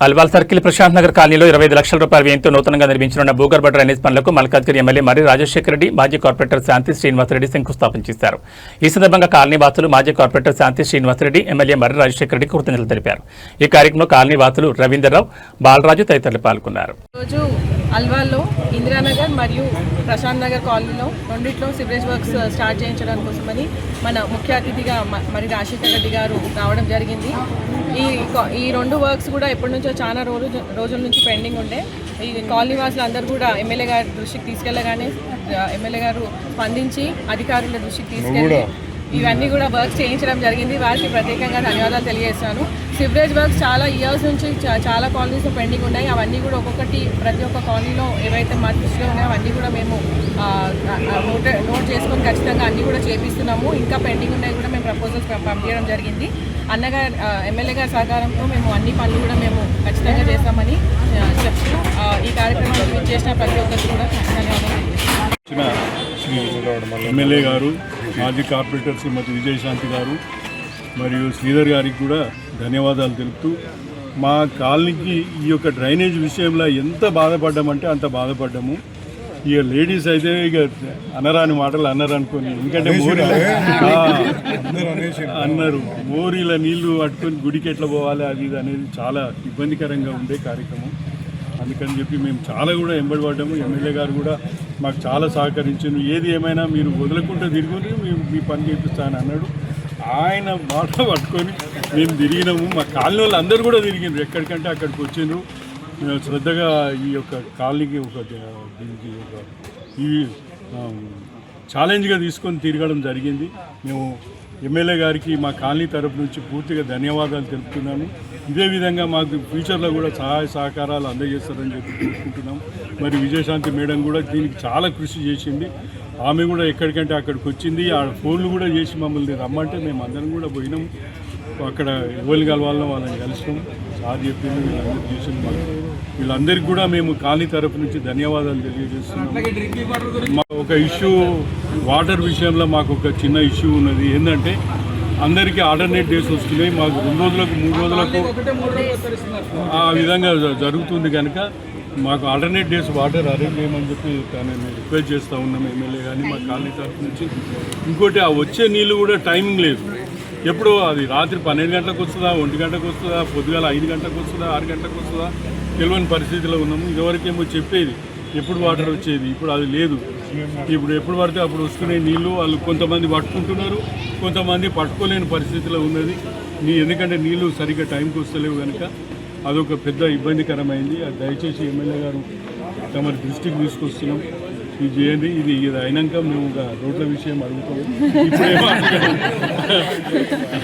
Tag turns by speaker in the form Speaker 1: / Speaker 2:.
Speaker 1: Alwal circle Prashanth Nagar కాలనీలో 25 లక్షల రూపాయల వ్యయంతో నూతనంగా నిర్మించనున్న భూగర్భ డ్రైనేజ్ పనులకు మల్కాజ్గిరి ఎమ్మెల్యే మర్రి రాజశేఖర రెడ్డి, మాజీ కార్పొరేటర్ శాంతి శ్రీనివాసరెడ్డి శంకుస్థాపన చేశారు. ఈ సందర్భంగా కాలనీ వాసులు మాజీ కార్పొరేటర్ శాంతి శ్రీనివాసరెడ్డి, ఎమ్మెల్యే మర్రి రాజశేఖర రెడ్డి కృతజ్ఞతలు తెలిపారు. ఈ కార్యక్రమంలో కాలనీ వాసులు రవీందర్రావు, బాలరాజు తదితరులు పాల్గొన్నారు.
Speaker 2: అల్వాల్లో ఇందిరానగర్ మరియు ప్రశాంత్ నగర్ కాలనీలో రెండిట్లో సివరేజ్ వర్క్స్ స్టార్ట్ చేయించడం కోసమని మన ముఖ్య అతిథిగా మరి రాజశేఖర రెడ్డి గారు రావడం జరిగింది. ఈ రెండు వర్క్స్ కూడా ఎప్పటి నుంచో చాలా రోజుల నుంచి పెండింగ్ ఉండే. ఈ కాలనీ వాసులు అందరూ కూడా ఎమ్మెల్యే గారి దృష్టికి తీసుకెళ్ళగానే ఎమ్మెల్యే గారు స్పందించి అధికారుల దృష్టికి తీసుకెళ్ళి ఇవన్నీ కూడా వర్క్స్ చేయించడం జరిగింది. వారికి ప్రత్యేకంగా ధన్యవాదాలు తెలియజేస్తాను. సివరేజ్ వర్క్స్ చాలా ఇయర్స్ నుంచి చాలా కాలనీస్లో పెండింగ్ ఉన్నాయి. అవన్నీ కూడా ఒక్కొక్కటి ప్రతి ఒక్క కాలనీలో ఏవైతే మా దృష్టిలో ఉన్నాయో అవన్నీ కూడా మేము నోట్ చేసుకొని ఖచ్చితంగా అన్నీ కూడా చేపిస్తున్నాము. ఇంకా పెండింగ్ ఉన్నాయి కూడా మేము ప్రపోజల్స్ పంపించడం జరిగింది. అన్నగారు ఎమ్మెల్యే గారి సహకారంతో మేము అన్ని పనులు కూడా మేము ఖచ్చితంగా చేస్తామని చెప్తూ ఈ కార్యక్రమంలో చేసిన ప్రతి ఒక్కరికి కూడా ధన్యవాదాలు.
Speaker 3: ఎమ్మెల్యే గారు, మాజీ కార్పొరేటర్ శ్రీమతి విజయశాంతి గారు మరియు శ్రీధర్ గారికి కూడా ధన్యవాదాలు తెలుపుతూ, మా కాలనీకి ఈ యొక్క డ్రైనేజ్ విషయంలో ఎంత బాధపడ్డామంటే అంత బాధపడ్డాము. ఇక లేడీస్ అయితే ఇక అనరాని మాటలు అన్నారు అనుకోని, ఎందుకంటే అన్నారు మోరీల నీళ్లు పట్టుకొని గుడికి ఎట్లా పోవాలి అది ఇది అనేది చాలా ఇబ్బందికరంగా ఉండే కార్యక్రమం. అందుకని చెప్పి మేము చాలా కూడా ఎంబడిపడ్డాము. ఎమ్మెల్యే గారు కూడా మాకు చాలా సహకరించారు. ఏది ఏమైనా మీరు వదలకుండా తిరుగుని మీ పని చేపిస్తానని అన్నాడు. ఆయన మాట పట్టుకొని మేము తిరిగినాము. మా కాలనీ వాళ్ళు అందరూ కూడా తిరిగినారు, ఎక్కడికంటే అక్కడికి వచ్చిండ్రు. శ్రద్ధగా ఈ యొక్క కాలనీకి దీనికి ఈ ఛాలెంజ్గా తీసుకొని తిరగడం జరిగింది. మేము ఎమ్మెల్యే గారికి మా కాలనీ తరపు నుంచి పూర్తిగా ధన్యవాదాలు తెలుపుతున్నాను. ఇదే విధంగా మాకు ఫ్యూచర్లో కూడా సహాయ సహకారాలు అందజేస్తారని చెప్పి కోరుకుంటున్నాం. మరి విజయశాంతి మేడం కూడా దీనికి చాలా కృషి చేసింది. ఆమె కూడా ఎక్కడికంటే అక్కడికి వచ్చింది. ఆ ఫోన్లు కూడా చేసి మమ్మల్ని రమ్మంటే మేము అందరం కూడా పోయినాం. అక్కడ ఎవరిని కలవాలనో వాళ్ళని కలిసినాం. సార్ చెప్పింది వీళ్ళందరూ చేసింది. మాకు వీళ్ళందరికీ కూడా మేము కాలనీ తరపు నుంచి ధన్యవాదాలు తెలియజేస్తున్నాం. మా ఒక ఇష్యూ వాటర్ విషయంలో మాకు ఒక చిన్న ఇష్యూ ఉన్నది. ఏంటంటే అందరికీ ఆల్టర్నేట్ డేస్ వస్తున్నాయి. మాకు 2 రోజులకు 3 రోజులకు ఆ విధంగా జరుగుతుంది కనుక మాకు ఆల్టర్నేట్ డేస్ వాటర్ అరేంజ్ చేయమని చెప్పి మేము రిక్వెస్ట్ చేస్తూ ఉన్నాం ఎమ్మెల్యే కానీ మా కాలనీ తరఫు నుంచి. ఇంకోటి ఆ వచ్చే నీళ్ళు కూడా టైమింగ్ లేదు. ఎప్పుడు అది రాత్రి 12 గంటలకు వస్తుందా, 1 గంటకు వస్తుందా, పొద్దుగాల 5 గంటలకు వస్తుందా, 6 గంటలకు వస్తుందా తెలియని పరిస్థితిలో ఉన్నాము. ఇదివరకేమో చెప్పేది ఎప్పుడు వాటర్ వచ్చేది, ఇప్పుడు అది లేదు. ఇప్పుడు ఎప్పుడు పడితే అప్పుడు వస్తున్నాయి నీళ్ళు. వాళ్ళు కొంతమంది పట్టుకుంటున్నారు, కొంతమంది పట్టుకోలేని పరిస్థితిలో ఉన్నది. ఎందుకంటే నీళ్ళు సరిగ్గా టైంకి వస్తలేవు కనుక అదొక పెద్ద ఇబ్బందికరమైంది. అది దయచేసి ఎమ్మెల్యే గారు తమ దృష్టికి తీసుకొస్తున్నాం. ఇది చేయండి. ఇది అయినాక మేము రోడ్ల విషయం అడుగుతాము. ఇప్పుడేమో